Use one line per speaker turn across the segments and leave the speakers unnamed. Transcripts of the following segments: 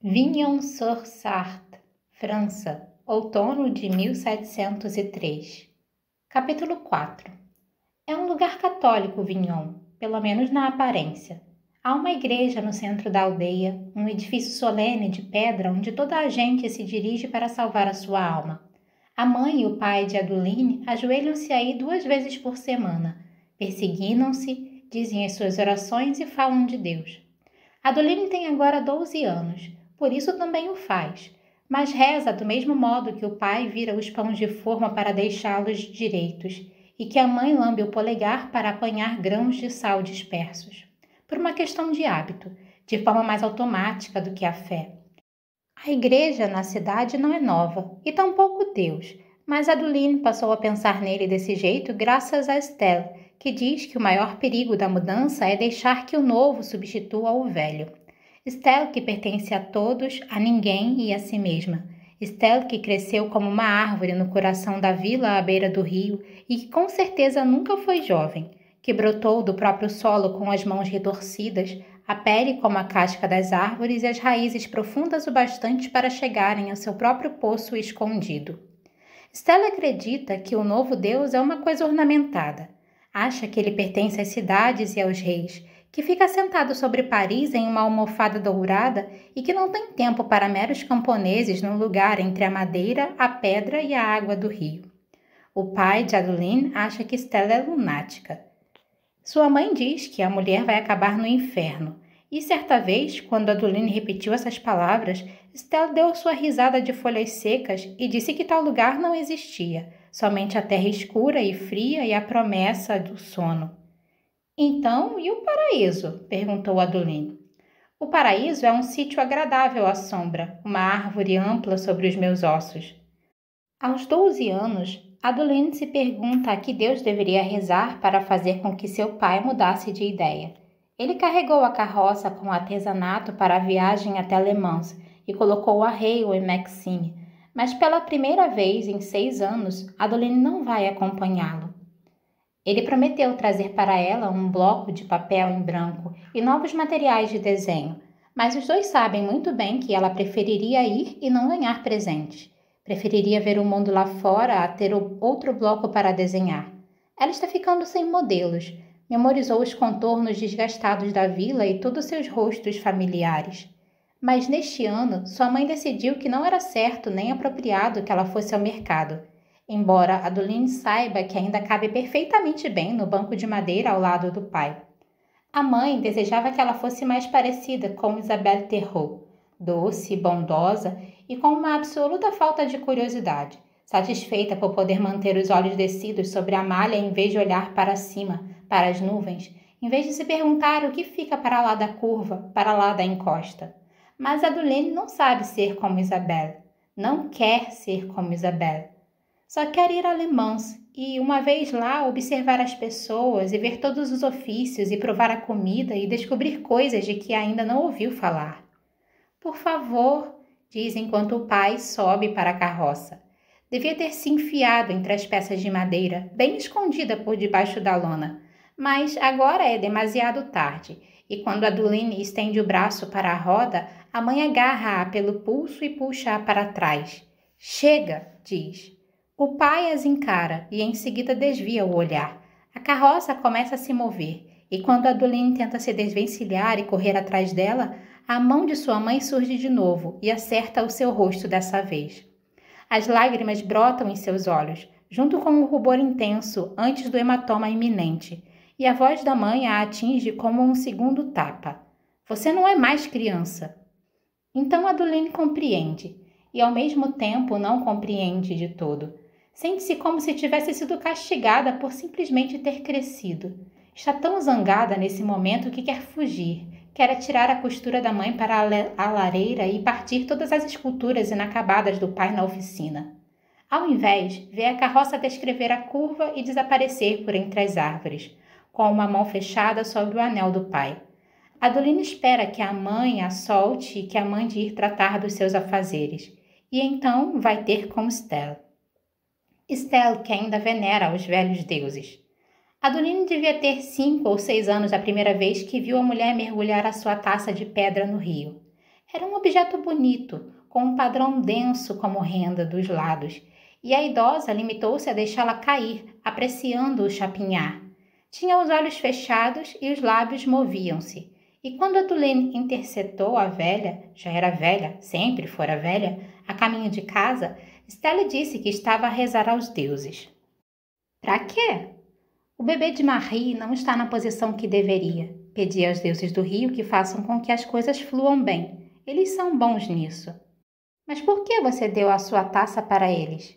Vignon-sur-Sarthe, França, outono de 1703. Capítulo 4. É um lugar católico Vignon, pelo menos na aparência. Há uma igreja no centro da aldeia, um edifício solene de pedra onde toda a gente se dirige para salvar a sua alma. A mãe e o pai de Adeline ajoelham-se aí 2 vezes por semana, persignam-se, dizem as suas orações e falam de Deus. Adeline tem agora 12 anos, por isso também o faz, mas reza do mesmo modo que o pai vira os pães de forma para deixá-los direitos e que a mãe lambe o polegar para apanhar grãos de sal dispersos, por uma questão de hábito, de forma mais automática do que a fé. A igreja na cidade não é nova, e tampouco Deus, mas Adeline passou a pensar nele desse jeito graças a Estelle, que diz que o maior perigo da mudança é deixar que o novo substitua o velho. Estelle que pertence a todos, a ninguém e a si mesma. Estelle que cresceu como uma árvore no coração da vila à beira do rio e que com certeza nunca foi jovem, que brotou do próprio solo com as mãos retorcidas, a pele como a casca das árvores e as raízes profundas o bastante para chegarem ao seu próprio poço escondido. Estelle acredita que o novo Deus é uma coisa ornamentada. Acha que ele pertence às cidades e aos reis, que fica sentado sobre Paris em uma almofada dourada e que não tem tempo para meros camponeses no lugar entre a madeira, a pedra e a água do rio. O pai de Adeline acha que Estelle é lunática. Sua mãe diz que a mulher vai acabar no inferno, e certa vez, quando Adeline repetiu essas palavras, Estelle deu sua risada de folhas secas e disse que tal lugar não existia, somente a terra escura e fria e a promessa do sono. Então, e o paraíso? Perguntou Adeline. O paraíso é um sítio agradável à sombra, uma árvore ampla sobre os meus ossos. Aos 12 anos, Adeline se pergunta a que Deus deveria rezar para fazer com que seu pai mudasse de ideia. Ele carregou a carroça com artesanato para a viagem até Le Mans e colocou arreio em Maxime, mas pela primeira vez em 6 anos, Adeline não vai acompanhá-lo. Ele prometeu trazer para ela um bloco de papel em branco e novos materiais de desenho, mas os dois sabem muito bem que ela preferiria ir e não ganhar presentes. Preferiria ver o mundo lá fora a ter outro bloco para desenhar. Ela está ficando sem modelos. Memorizou os contornos desgastados da vila e todos seus rostos familiares. Mas neste ano, sua mãe decidiu que não era certo nem apropriado que ela fosse ao mercado, embora Adeline saiba que ainda cabe perfeitamente bem no banco de madeira ao lado do pai. A mãe desejava que ela fosse mais parecida com Isabelle Terreau, doce, bondosa e com uma absoluta falta de curiosidade, satisfeita por poder manter os olhos descidos sobre a malha em vez de olhar para cima, para as nuvens, em vez de se perguntar o que fica para lá da curva, para lá da encosta. Mas Adeline não sabe ser como Isabelle, não quer ser como Isabelle. Só quer ir a Le Mans e, uma vez lá, observar as pessoas e ver todos os ofícios e provar a comida e descobrir coisas de que ainda não ouviu falar. Por favor, diz enquanto o pai sobe para a carroça. Devia ter se enfiado entre as peças de madeira, bem escondida por debaixo da lona. Mas agora é demasiado tarde, e quando Adeline estende o braço para a roda, a mãe agarra-a pelo pulso e puxa-a para trás. Chega, diz. O pai as encara e em seguida desvia o olhar. A carroça começa a se mover, e quando Adeline tenta se desvencilhar e correr atrás dela, a mão de sua mãe surge de novo e acerta o seu rosto dessa vez. As lágrimas brotam em seus olhos, junto com o rubor intenso antes do hematoma iminente, e a voz da mãe a atinge como um segundo tapa. Você não é mais criança. Então Adeline compreende, e ao mesmo tempo não compreende de todo. Sente-se como se tivesse sido castigada por simplesmente ter crescido. Está tão zangada nesse momento que quer fugir. Quer atirar a costura da mãe para a lareira e partir todas as esculturas inacabadas do pai na oficina. Ao invés, vê a carroça descrever a curva e desaparecer por entre as árvores, com uma mão fechada sobre o anel do pai. Adeline espera que a mãe a solte e que a mande ir tratar dos seus afazeres. E então vai ter com Estelle. Estelle, que ainda venera os velhos deuses. Adeline devia ter 5 ou 6 anos a primeira vez que viu a mulher mergulhar a sua taça de pedra no rio. Era um objeto bonito, com um padrão denso como renda dos lados, e a idosa limitou-se a deixá-la cair, apreciando-o chapinhar. Tinha os olhos fechados e os lábios moviam-se. E quando Adeline interceptou a velha, já era velha, sempre fora velha, a caminho de casa, Stella disse que estava a rezar aos deuses. Para quê? O bebê de Marie não está na posição que deveria. Pedi aos deuses do rio que façam com que as coisas fluam bem. Eles são bons nisso. Mas por que você deu a sua taça para eles?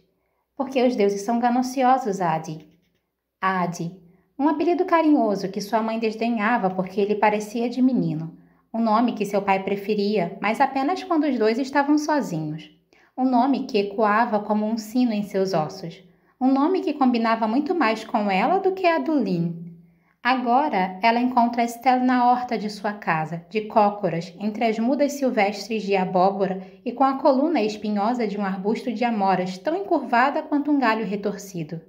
Porque os deuses são gananciosos, Adi. Adi, um apelido carinhoso que sua mãe desdenhava porque ele parecia de menino. Um nome que seu pai preferia, mas apenas quando os dois estavam sozinhos. Um nome que ecoava como um sino em seus ossos. Um nome que combinava muito mais com ela do que a do Lynn. Agora, ela encontra Estelle na horta de sua casa, de cócoras, entre as mudas silvestres de abóbora e com a coluna espinhosa de um arbusto de amoras tão encurvada quanto um galho retorcido.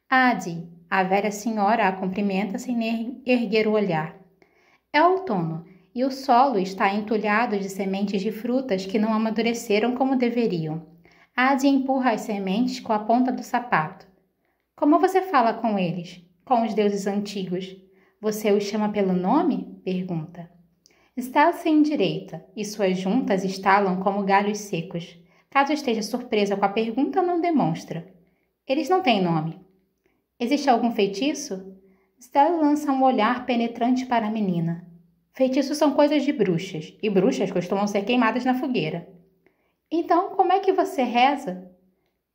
Adi, a velha senhora a cumprimenta sem erguer o olhar. É outono, e o solo está entulhado de sementes de frutas que não amadureceram como deveriam. Adi empurra as sementes com a ponta do sapato. Como você fala com eles? Com os deuses antigos. Você os chama pelo nome? Pergunta. Stella se endireita, e suas juntas estalam como galhos secos. Caso esteja surpresa com a pergunta, não demonstra. Eles não têm nome. Existe algum feitiço? Stella lança um olhar penetrante para a menina. Feitiços são coisas de bruxas, e bruxas costumam ser queimadas na fogueira. Então, como é que você reza?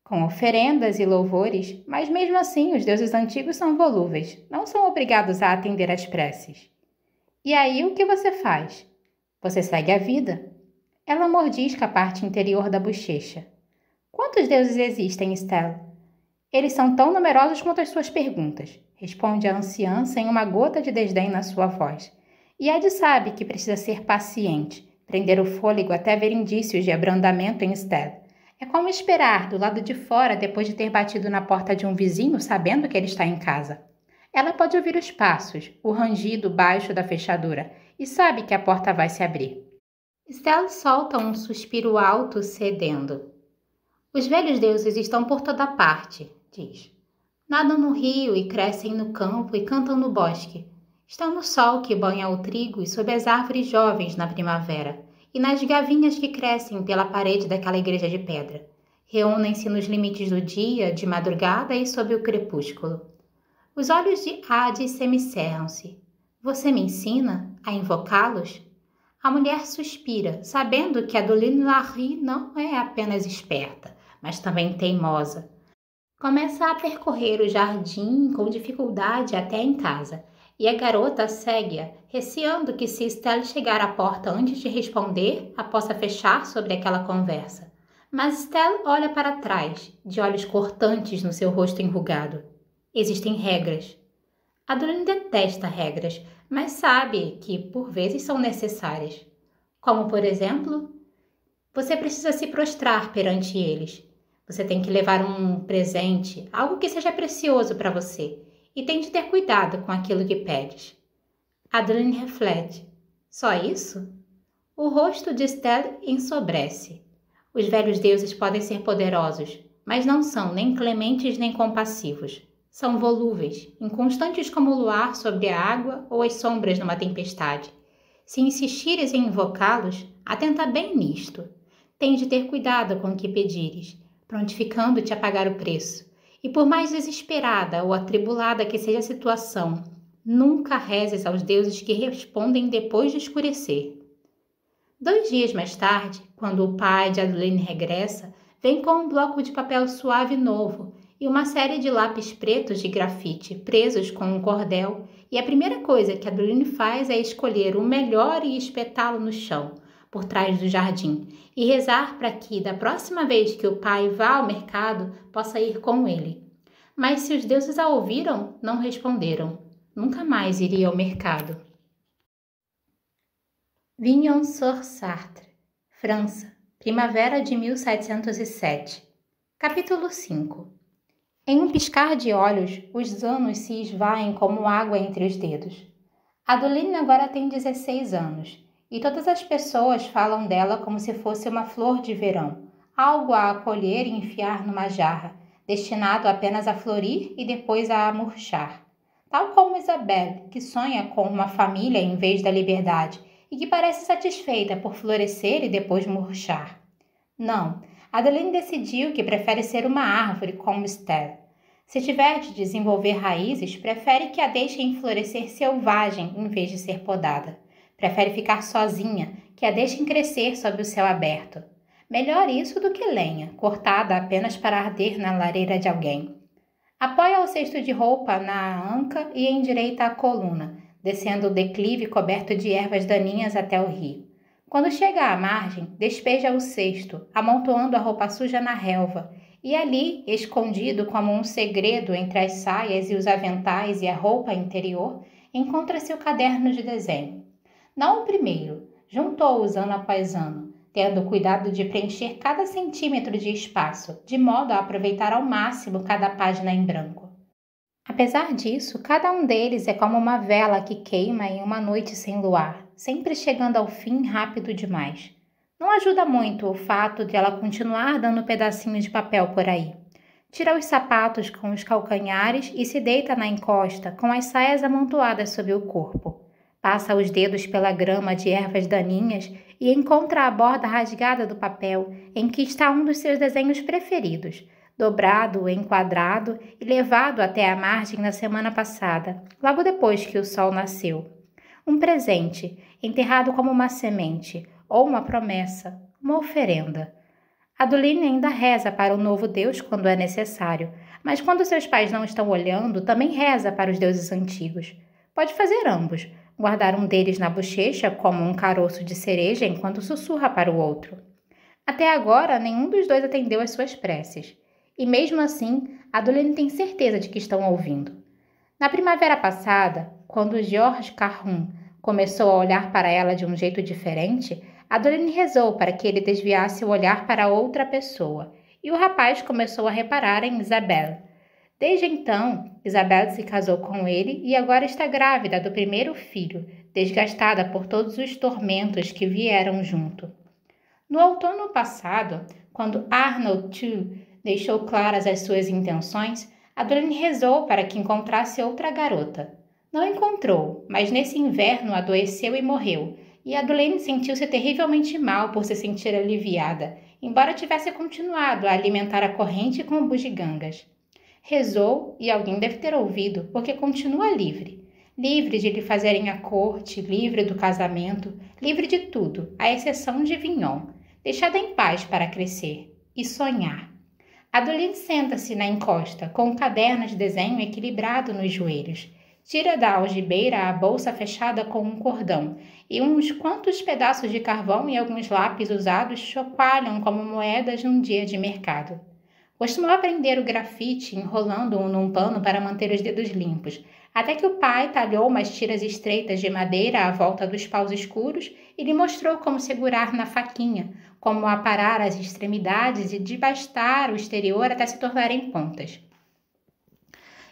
Com oferendas e louvores, mas mesmo assim os deuses antigos são volúveis, não são obrigados a atender às preces. E aí o que você faz? Você segue a vida. Ela mordisca a parte interior da bochecha. Quantos deuses existem, Stella? Eles são tão numerosos quanto as suas perguntas, responde a anciã sem uma gota de desdém na sua voz. E Adi sabe que precisa ser paciente, prender o fôlego até ver indícios de abrandamento em Stella. É como esperar do lado de fora depois de ter batido na porta de um vizinho sabendo que ele está em casa. Ela pode ouvir os passos, o rangido baixo da fechadura e sabe que a porta vai se abrir. Stella solta um suspiro alto cedendo. Os velhos deuses estão por toda parte, diz. Nadam no rio e crescem no campo e cantam no bosque. Estão no sol que banha o trigo e sob as árvores jovens na primavera. E nas gavinhas que crescem pela parede daquela igreja de pedra. Reúnem-se nos limites do dia, de madrugada e sob o crepúsculo. Os olhos de Adi semicerram-se. Você me ensina a invocá-los? A mulher suspira, sabendo que a Adeline Larry não é apenas esperta, mas também teimosa. Começa a percorrer o jardim com dificuldade até em casa. E a garota segue-a, receando que se Stella chegar à porta antes de responder, a possa fechar sobre aquela conversa. Mas Stella olha para trás, de olhos cortantes no seu rosto enrugado. Existem regras. Adeline detesta regras, mas sabe que, por vezes, são necessárias. Como, por exemplo, você precisa se prostrar perante eles. Você tem que levar um presente, algo que seja precioso para você. E tem de ter cuidado com aquilo que pedes. Adeline reflete. Só isso? O rosto de Stella ensobrece. Os velhos deuses podem ser poderosos, mas não são nem clementes nem compassivos. São volúveis, inconstantes como o luar sobre a água ou as sombras numa tempestade. Se insistires em invocá-los, atenta bem nisto. Tens de ter cuidado com o que pedires, prontificando-te a pagar o preço. E por mais desesperada ou atribulada que seja a situação, nunca rezes aos deuses que respondem depois de escurecer. 2 dias mais tarde, quando o pai de Adeline regressa, vem com um bloco de papel suave novo e uma série de lápis pretos de grafite presos com um cordel, e a primeira coisa que Adeline faz é escolher o melhor e espetá-lo no chão, por trás do jardim, e rezar para que, da próxima vez que o pai vá ao mercado, possa ir com ele. Mas se os deuses a ouviram, não responderam. Nunca mais iria ao mercado. Vignon-sur-Sarthe, França, primavera de 1707. Capítulo 5. Em um piscar de olhos, os anos se esvaem como água entre os dedos. Adeline agora tem 16 anos. e todas as pessoas falam dela como se fosse uma flor de verão, algo a acolher e enfiar numa jarra, destinado apenas a florir e depois a murchar. Tal como Isabelle, que sonha com uma família em vez da liberdade e que parece satisfeita por florescer e depois murchar. Não, Adeline decidiu que prefere ser uma árvore como Estelle. Se tiver de desenvolver raízes, prefere que a deixem florescer selvagem em vez de ser podada. Prefere ficar sozinha, que a deixem crescer sob o céu aberto. Melhor isso do que lenha, cortada apenas para arder na lareira de alguém. Apoia o cesto de roupa na anca e endireita a coluna, descendo o declive coberto de ervas daninhas até o rio. Quando chega à margem, despeja o cesto, amontoando a roupa suja na relva, e ali, escondido como um segredo entre as saias e os aventais e a roupa interior, encontra-se o caderno de desenho. Não o primeiro, juntou-os ano após ano, tendo cuidado de preencher cada centímetro de espaço, de modo a aproveitar ao máximo cada página em branco. Apesar disso, cada um deles é como uma vela que queima em uma noite sem luar, sempre chegando ao fim rápido demais. Não ajuda muito o fato de ela continuar dando pedacinhos de papel por aí. Tira os sapatos com os calcanhares e se deita na encosta com as saias amontoadas sob o corpo. Passa os dedos pela grama de ervas daninhas e encontra a borda rasgada do papel em que está um dos seus desenhos preferidos, dobrado, enquadrado e levado até a margem na semana passada, logo depois que o sol nasceu. Um presente, enterrado como uma semente, ou uma promessa, uma oferenda. Adeline ainda reza para o novo Deus quando é necessário, mas quando seus pais não estão olhando, também reza para os deuses antigos. Pode fazer ambos, guardar um deles na bochecha como um caroço de cereja enquanto sussurra para o outro. Até agora, nenhum dos dois atendeu às suas preces. E mesmo assim, Adeline tem certeza de que estão ouvindo. Na primavera passada, quando Georges Carrun começou a olhar para ela de um jeito diferente, Adeline rezou para que ele desviasse o olhar para outra pessoa, e o rapaz começou a reparar em Isabelle. Desde então, Isabelle se casou com ele e agora está grávida do primeiro filho, desgastada por todos os tormentos que vieram junto. No outono passado, quando Arnold Thieu deixou claras as suas intenções, Adeline rezou para que encontrasse outra garota. Não encontrou, mas nesse inverno adoeceu e morreu, e Adeline sentiu-se terrivelmente mal por se sentir aliviada, embora tivesse continuado a alimentar a corrente com bugigangas. Rezou, e alguém deve ter ouvido, porque continua livre. Livre de lhe fazerem a corte, livre do casamento, livre de tudo, à exceção de Vignon, deixada em paz para crescer e sonhar. Adeline senta-se na encosta, com um caderno de desenho equilibrado nos joelhos. Tira da algibeira a bolsa fechada com um cordão, e uns quantos pedaços de carvão e alguns lápis usados chacoalham como moedas num dia de mercado. Costumava aprender o grafite enrolando-o num pano para manter os dedos limpos, até que o pai talhou umas tiras estreitas de madeira à volta dos paus escuros e lhe mostrou como segurar na faquinha, como aparar as extremidades e desbastar o exterior até se tornarem pontas.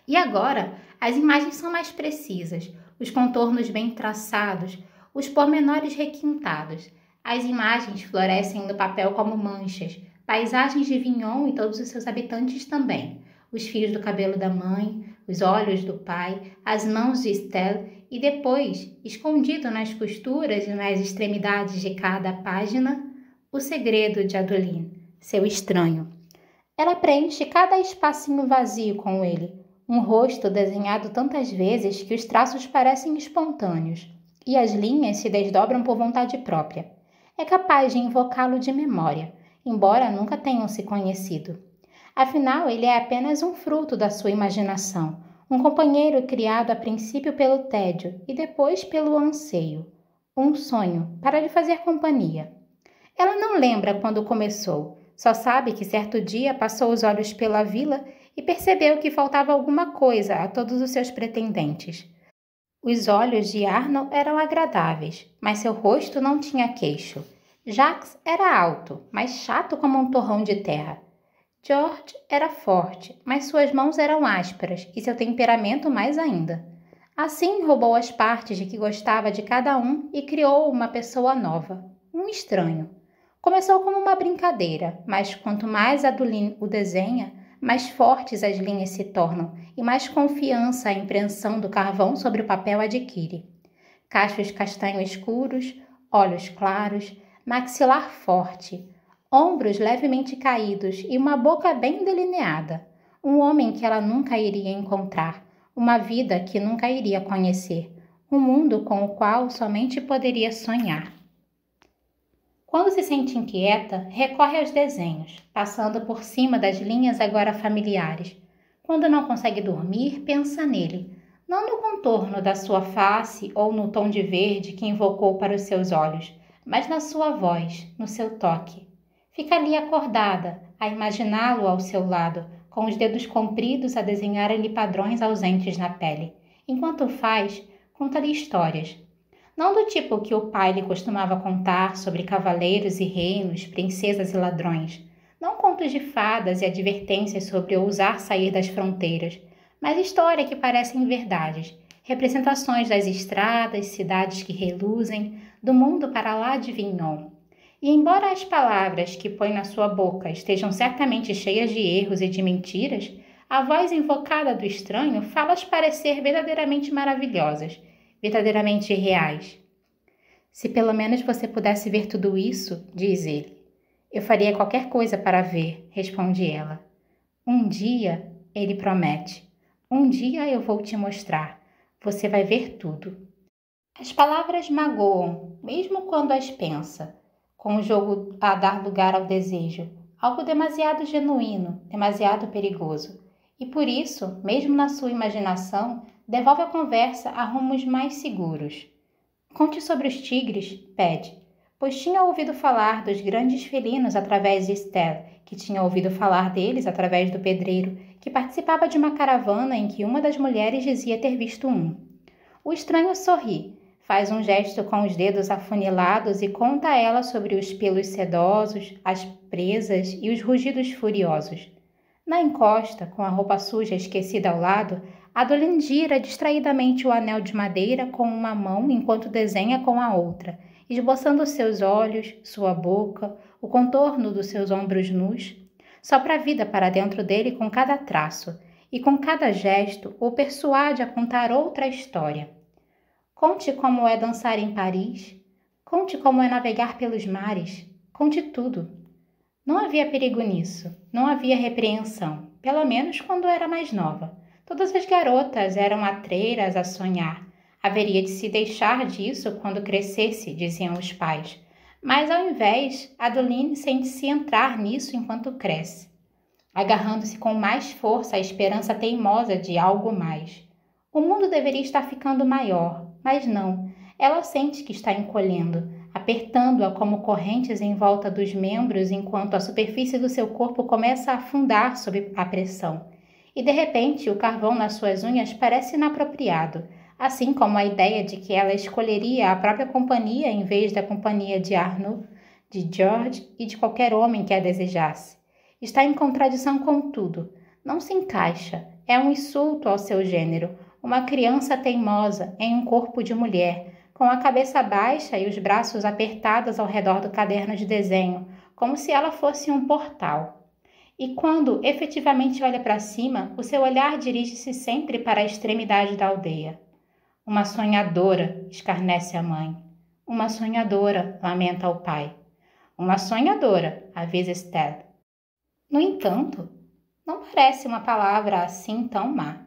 E agora, as imagens são mais precisas, os contornos bem traçados, os pormenores requintados. As imagens florescem no papel como manchas, paisagens de Vignon e todos os seus habitantes também, os fios do cabelo da mãe, os olhos do pai, as mãos de Estelle e depois, escondido nas costuras e nas extremidades de cada página, o segredo de Adeline, seu estranho. Ela preenche cada espacinho vazio com ele, um rosto desenhado tantas vezes que os traços parecem espontâneos, e as linhas se desdobram por vontade própria. É capaz de invocá-lo de memória, embora nunca tenham se conhecido. Afinal, ele é apenas um fruto da sua imaginação, um companheiro criado a princípio pelo tédio e depois pelo anseio. Um sonho para lhe fazer companhia. Ela não lembra quando começou, só sabe que certo dia passou os olhos pela vila e percebeu que faltava alguma coisa a todos os seus pretendentes. Os olhos de Arnold eram agradáveis, mas seu rosto não tinha queixo. Jacques era alto, mas chato como um torrão de terra. George era forte, mas suas mãos eram ásperas e seu temperamento mais ainda. Assim, roubou as partes de que gostava de cada um e criou uma pessoa nova, um estranho. Começou como uma brincadeira, mas quanto mais Adolin o desenha, mais fortes as linhas se tornam e mais confiança a impressão do carvão sobre o papel adquire. Cachos castanho escuros, olhos claros, maxilar forte, ombros levemente caídos e uma boca bem delineada. Um homem que ela nunca iria encontrar, uma vida que nunca iria conhecer, um mundo com o qual somente poderia sonhar. Quando se sente inquieta, recorre aos desenhos, passando por cima das linhas agora familiares. Quando não consegue dormir, pensa nele, não no contorno da sua face ou no tom de verde que invocou para os seus olhos, mas na sua voz, no seu toque. Fica ali acordada, a imaginá-lo ao seu lado, com os dedos compridos a desenharem-lhe padrões ausentes na pele. Enquanto faz, conta-lhe histórias. Não do tipo que o pai lhe costumava contar sobre cavaleiros e reinos, princesas e ladrões. Não contos de fadas e advertências sobre ousar sair das fronteiras, mas histórias que parecem verdades, representações das estradas, cidades que reluzem, do mundo para lá de Vignon. E embora as palavras que põe na sua boca estejam certamente cheias de erros e de mentiras, a voz invocada do estranho fala-as parecer verdadeiramente maravilhosas, verdadeiramente reais. Se pelo menos você pudesse ver tudo isso, diz ele. Eu faria qualquer coisa para ver, responde ela. Um dia, ele promete, um dia eu vou te mostrar. Você vai ver tudo. As palavras magoam, mesmo quando as pensa, com o jogo a dar lugar ao desejo, algo demasiado genuíno, demasiado perigoso. E por isso, mesmo na sua imaginação, devolve a conversa a rumos mais seguros. Conte sobre os tigres, pede, pois tinha ouvido falar dos grandes felinos através de Estelle, que tinha ouvido falar deles através do pedreiro, que participava de uma caravana em que uma das mulheres dizia ter visto um. O estranho sorri, faz um gesto com os dedos afunilados e conta a ela sobre os pelos sedosos, as presas e os rugidos furiosos. Na encosta, com a roupa suja esquecida ao lado, Adolin gira distraidamente o anel de madeira com uma mão enquanto desenha com a outra, esboçando seus olhos, sua boca, o contorno dos seus ombros nus. Sopra a vida para dentro dele com cada traço, e com cada gesto o persuade a contar outra história. Conte como é dançar em Paris, conte como é navegar pelos mares, conte tudo. Não havia perigo nisso, não havia repreensão, pelo menos quando era mais nova. Todas as garotas eram atreiras a sonhar. Haveria de se deixar disso quando crescesse, diziam os pais. Mas ao invés, Adolin sente-se entrar nisso enquanto cresce, agarrando-se com mais força à esperança teimosa de algo mais. O mundo deveria estar ficando maior, mas não. Ela sente que está encolhendo, apertando-a como correntes em volta dos membros enquanto a superfície do seu corpo começa a afundar sob a pressão. E de repente o carvão nas suas unhas parece inapropriado, assim como a ideia de que ela escolheria a própria companhia em vez da companhia de Arnaud, de George e de qualquer homem que a desejasse. Está em contradição com tudo. Não se encaixa. É um insulto ao seu gênero, uma criança teimosa em um corpo de mulher, com a cabeça baixa e os braços apertados ao redor do caderno de desenho, como se ela fosse um portal. E quando efetivamente olha para cima, o seu olhar dirige-se sempre para a extremidade da aldeia. Uma sonhadora, escarnece a mãe. Uma sonhadora, lamenta o pai. Uma sonhadora, avisa Estelle. No entanto, não parece uma palavra assim tão má.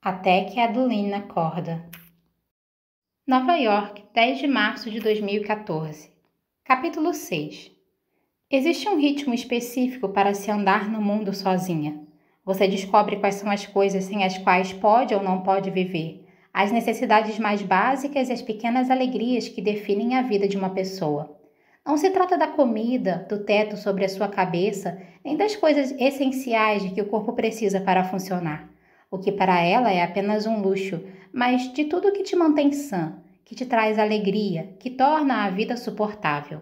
Até que Adolin acorda. Nova York, 10 de março de 2014. Capítulo 6. Existe um ritmo específico para se andar no mundo sozinha. Você descobre quais são as coisas sem as quais pode ou não pode viver, as necessidades mais básicas e as pequenas alegrias que definem a vida de uma pessoa. Não se trata da comida, do teto sobre a sua cabeça, nem das coisas essenciais de que o corpo precisa para funcionar. O que para ela é apenas um luxo, mas de tudo que te mantém sã, que te traz alegria, que torna a vida suportável.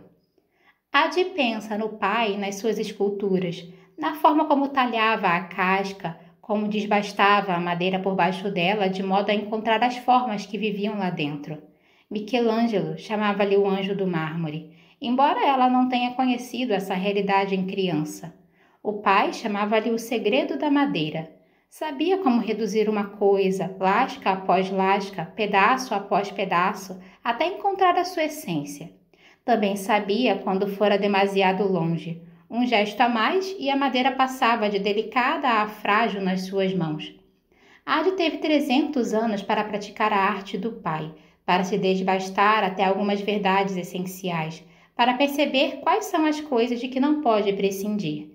Adi pensa no pai e nas suas esculturas, na forma como talhava a casca, como desbastava a madeira por baixo dela de modo a encontrar as formas que viviam lá dentro. Michelangelo chamava-lhe o anjo do mármore, embora ela não tenha conhecido essa realidade em criança. O pai chamava-lhe o segredo da madeira. Sabia como reduzir uma coisa, lasca após lasca, pedaço após pedaço, até encontrar a sua essência. Também sabia quando fora demasiado longe. Um gesto a mais e a madeira passava de delicada a frágil nas suas mãos. Adi teve 300 anos para praticar a arte do pai, para se desbastar até algumas verdades essenciais, para perceber quais são as coisas de que não pode prescindir.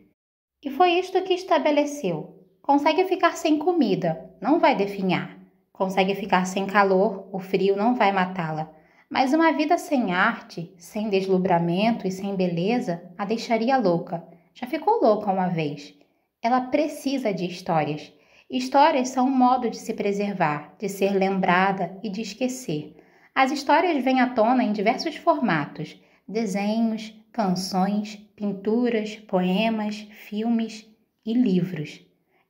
E foi isto que estabeleceu. Consegue ficar sem comida, não vai definhar. Consegue ficar sem calor, o frio não vai matá-la. Mas uma vida sem arte, sem deslumbramento e sem beleza a deixaria louca. Já ficou louca uma vez. Ela precisa de histórias. Histórias são um modo de se preservar, de ser lembrada e de esquecer. As histórias vêm à tona em diversos formatos: desenhos, canções, pinturas, poemas, filmes e livros.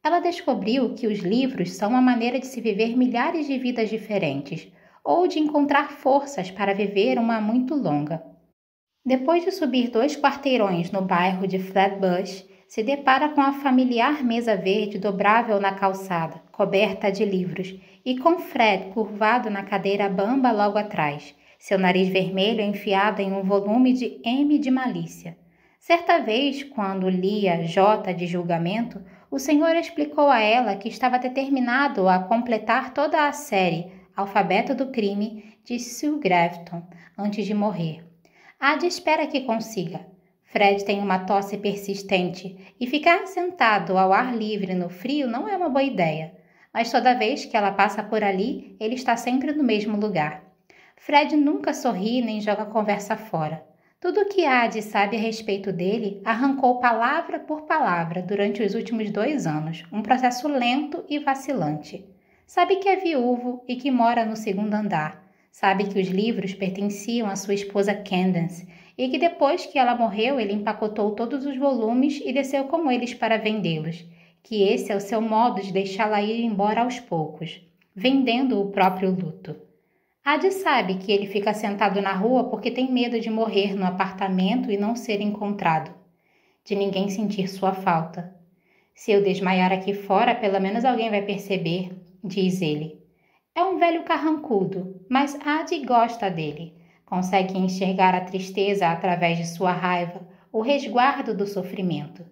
Ela descobriu que os livros são uma maneira de se viver milhares de vidas diferentes, ou de encontrar forças para viver uma muito longa. Depois de subir 2 quarteirões no bairro de Flatbush, se depara com a familiar mesa verde dobrável na calçada, coberta de livros, e com Fred curvado na cadeira bamba logo atrás, seu nariz vermelho enfiado em um volume de M de Malícia. Certa vez, quando lia J de julgamento, o senhor explicou a ela que estava determinado a completar toda a série Alfabeto do Crime de Sue Grafton antes de morrer. Adi espera que consiga. Fred tem uma tosse persistente e ficar sentado ao ar livre no frio não é uma boa ideia. Mas toda vez que ela passa por ali, ele está sempre no mesmo lugar. Fred nunca sorri nem joga a conversa fora. Tudo o que Adi sabe a respeito dele arrancou palavra por palavra durante os últimos 2 anos, um processo lento e vacilante. Sabe que é viúvo e que mora no 2º andar. Sabe que os livros pertenciam à sua esposa Candace e que depois que ela morreu ele empacotou todos os volumes e desceu com eles para vendê-los. Que esse é o seu modo de deixá-la ir embora aos poucos, vendendo o próprio luto. Adi sabe que ele fica sentado na rua porque tem medo de morrer no apartamento e não ser encontrado, de ninguém sentir sua falta. Se eu desmaiar aqui fora, pelo menos alguém vai perceber, diz ele. É um velho carrancudo, mas Adi gosta dele. Consegue enxergar a tristeza através de sua raiva, o resguardo do sofrimento.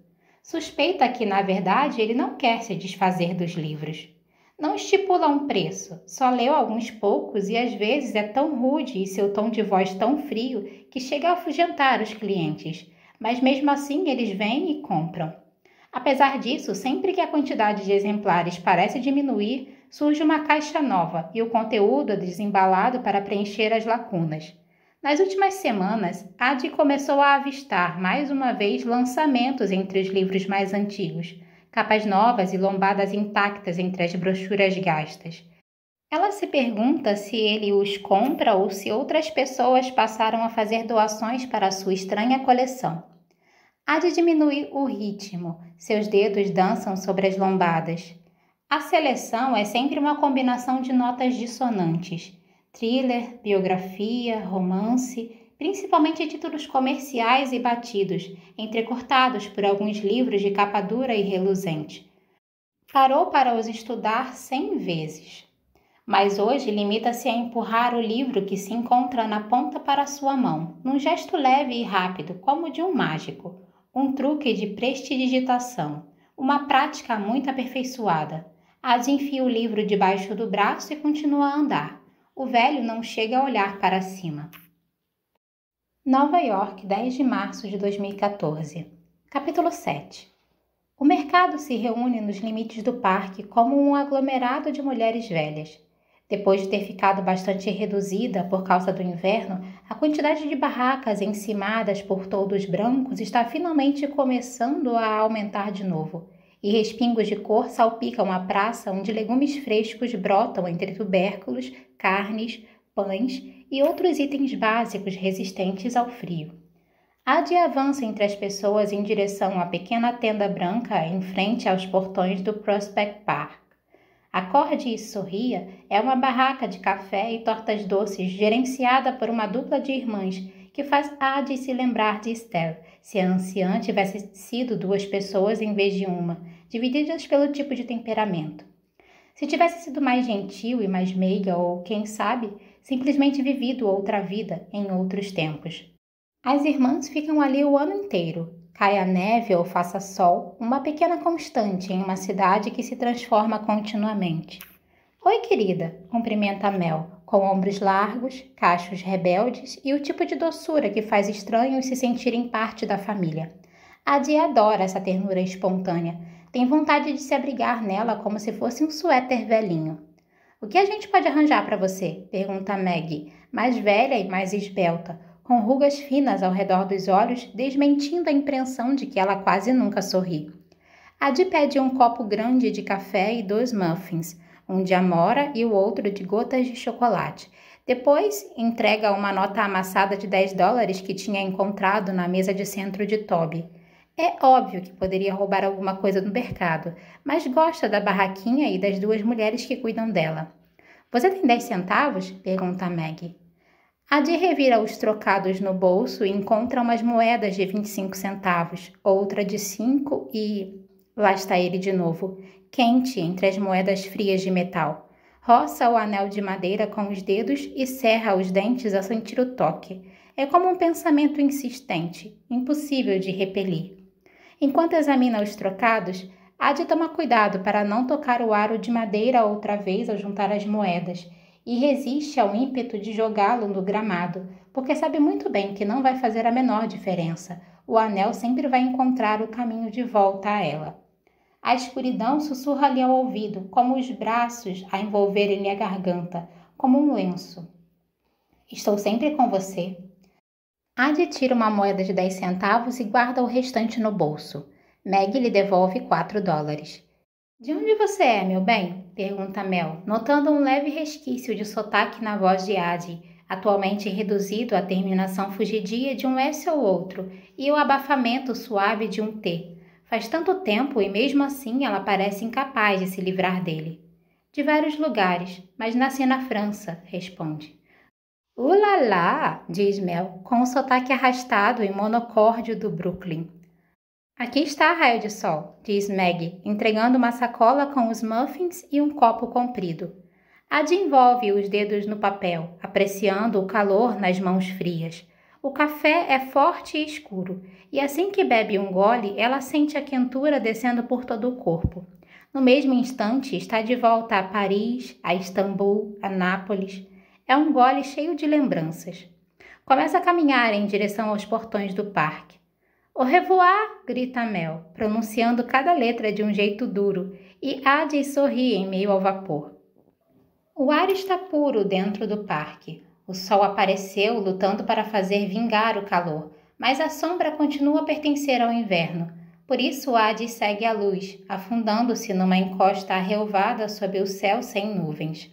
Suspeita que, na verdade, ele não quer se desfazer dos livros. Não estipula um preço, só leu alguns poucos e às vezes é tão rude e seu tom de voz tão frio que chega a afugentar os clientes, mas mesmo assim eles vêm e compram. Apesar disso, sempre que a quantidade de exemplares parece diminuir, surge uma caixa nova e o conteúdo é desembalado para preencher as lacunas. Nas últimas semanas, Adi começou a avistar mais uma vez lançamentos entre os livros mais antigos, capas novas e lombadas intactas entre as brochuras gastas. Ela se pergunta se ele os compra ou se outras pessoas passaram a fazer doações para a sua estranha coleção. Adi diminui o ritmo, seus dedos dançam sobre as lombadas. A seleção é sempre uma combinação de notas dissonantes, thriller, biografia, romance, principalmente títulos comerciais e batidos, entrecortados por alguns livros de capa dura e reluzente. Parou para os estudar 100 vezes, mas hoje limita-se a empurrar o livro que se encontra na ponta para sua mão, num gesto leve e rápido, como de um mágico, um truque de prestidigitação, uma prática muito aperfeiçoada. Adi enfia o livro debaixo do braço e continua a andar. O velho não chega a olhar para cima. Nova York, 10 de março de 2014. Capítulo 7. O mercado se reúne nos limites do parque como um aglomerado de mulheres velhas. Depois de ter ficado bastante reduzida por causa do inverno, a quantidade de barracas encimadas por toldos brancos está finalmente começando a aumentar de novo, e respingos de cor salpicam a praça onde legumes frescos brotam entre tubérculos, carnes, pães e outros itens básicos resistentes ao frio. Adi avança entre as pessoas em direção à pequena tenda branca em frente aos portões do Prospect Park. Acorde e sorria é uma barraca de café e tortas doces gerenciada por uma dupla de irmãs que faz Adi se lembrar de Estelle, se a anciã tivesse sido duas pessoas em vez de uma, divididas pelo tipo de temperamento. Se tivesse sido mais gentil e mais meiga ou, quem sabe, simplesmente vivido outra vida em outros tempos. As irmãs ficam ali o ano inteiro. Caia neve ou faça sol, uma pequena constante em uma cidade que se transforma continuamente. Oi, querida, cumprimenta Mel, com ombros largos, cachos rebeldes e o tipo de doçura que faz estranhos se sentirem parte da família. Adi adora essa ternura espontânea. Tem vontade de se abrigar nela como se fosse um suéter velhinho. O que a gente pode arranjar para você? Pergunta Maggie, mais velha e mais esbelta, com rugas finas ao redor dos olhos, desmentindo a impressão de que ela quase nunca sorri. Adi pede um copo grande de café e 2 muffins, um de amora e o outro de gotas de chocolate. Depois, entrega uma nota amassada de $10 que tinha encontrado na mesa de centro de Toby. É óbvio que poderia roubar alguma coisa no mercado, mas gosta da barraquinha e das 2 mulheres que cuidam dela. Você tem 10 centavos? Pergunta Maggie. Adi revira os trocados no bolso e encontra umas moedas de 25 centavos, outra de 5 e... Lá está ele de novo, quente entre as moedas frias de metal. Roça o anel de madeira com os dedos e cerra os dentes a sentir o toque. É como um pensamento insistente, impossível de repelir. Enquanto examina os trocados, Adi toma cuidado para não tocar o aro de madeira outra vez ao juntar as moedas, e resiste ao ímpeto de jogá-lo no gramado, porque sabe muito bem que não vai fazer a menor diferença. O anel sempre vai encontrar o caminho de volta a ela. A escuridão sussurra-lhe ao ouvido, como os braços a envolverem-lhe a garganta, como um lenço. Estou sempre com você. Adi tira uma moeda de 10 centavos e guarda o restante no bolso. Maggie lhe devolve $4. De onde você é, meu bem? Pergunta Mel, notando um leve resquício de sotaque na voz de Adi, atualmente reduzido à terminação fugidia de um S ou outro e o abafamento suave de um T. Faz tanto tempo e mesmo assim ela parece incapaz de se livrar dele. De vários lugares, mas nasci na França, responde. Ulalá, diz Mel, com o sotaque arrastado e monocórdio do Brooklyn. Aqui está, raio de sol, diz Maggie, entregando uma sacola com os muffins e um copo comprido. Adi envolve os dedos no papel, apreciando o calor nas mãos frias. O café é forte e escuro, e assim que bebe um gole, ela sente a quentura descendo por todo o corpo. No mesmo instante, está de volta a Paris, a Istambul, a Nápoles. É um gole cheio de lembranças. Começa a caminhar em direção aos portões do parque. Au revoir, grita Mel, pronunciando cada letra de um jeito duro, e Adi sorri em meio ao vapor. O ar está puro dentro do parque. O sol apareceu lutando para fazer vingar o calor, mas a sombra continua a pertencer ao inverno. Por isso Adi segue a luz, afundando-se numa encosta arreovada sob o céu sem nuvens.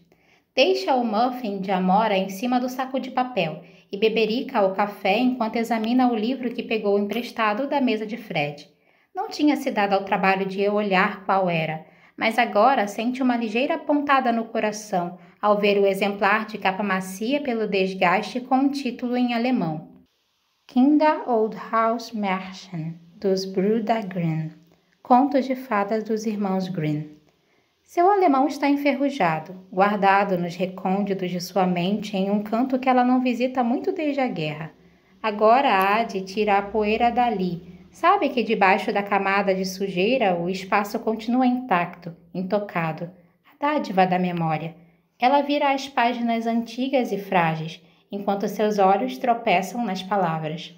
Deixa o muffin de amora em cima do saco de papel e beberica o café enquanto examina o livro que pegou emprestado da mesa de Fred. Não tinha se dado ao trabalho de olhar qual era, mas agora sente uma ligeira pontada no coração ao ver o exemplar de capa macia pelo desgaste com um título em alemão. Kinderoldhausmärchen, dos Brüder Grimm. Contos de fadas dos irmãos Grimm. Seu alemão está enferrujado, guardado nos recônditos de sua mente em um canto que ela não visita muito desde a guerra. Agora Adi tira a poeira dali. Sabe que debaixo da camada de sujeira o espaço continua intacto, intocado. A dádiva da memória. Ela vira as páginas antigas e frágeis, enquanto seus olhos tropeçam nas palavras.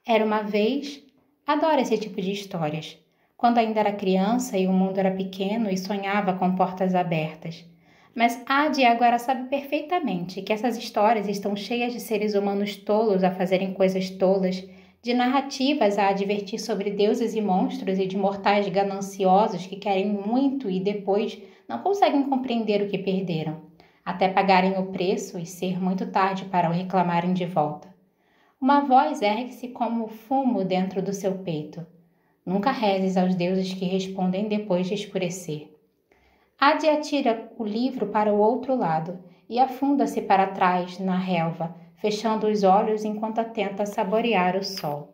Era uma vez... Adoro esse tipo de histórias. Quando ainda era criança e o mundo era pequeno e sonhava com portas abertas. Mas Adi agora sabe perfeitamente que essas histórias estão cheias de seres humanos tolos a fazerem coisas tolas, de narrativas a advertir sobre deuses e monstros e de mortais gananciosos que querem muito e depois não conseguem compreender o que perderam, até pagarem o preço e ser muito tarde para o reclamarem de volta. Uma voz ergue-se como fumo dentro do seu peito. Nunca rezes aos deuses que respondem depois de escurecer. Adi atira o livro para o outro lado e afunda-se para trás na relva, fechando os olhos enquanto tenta saborear o sol.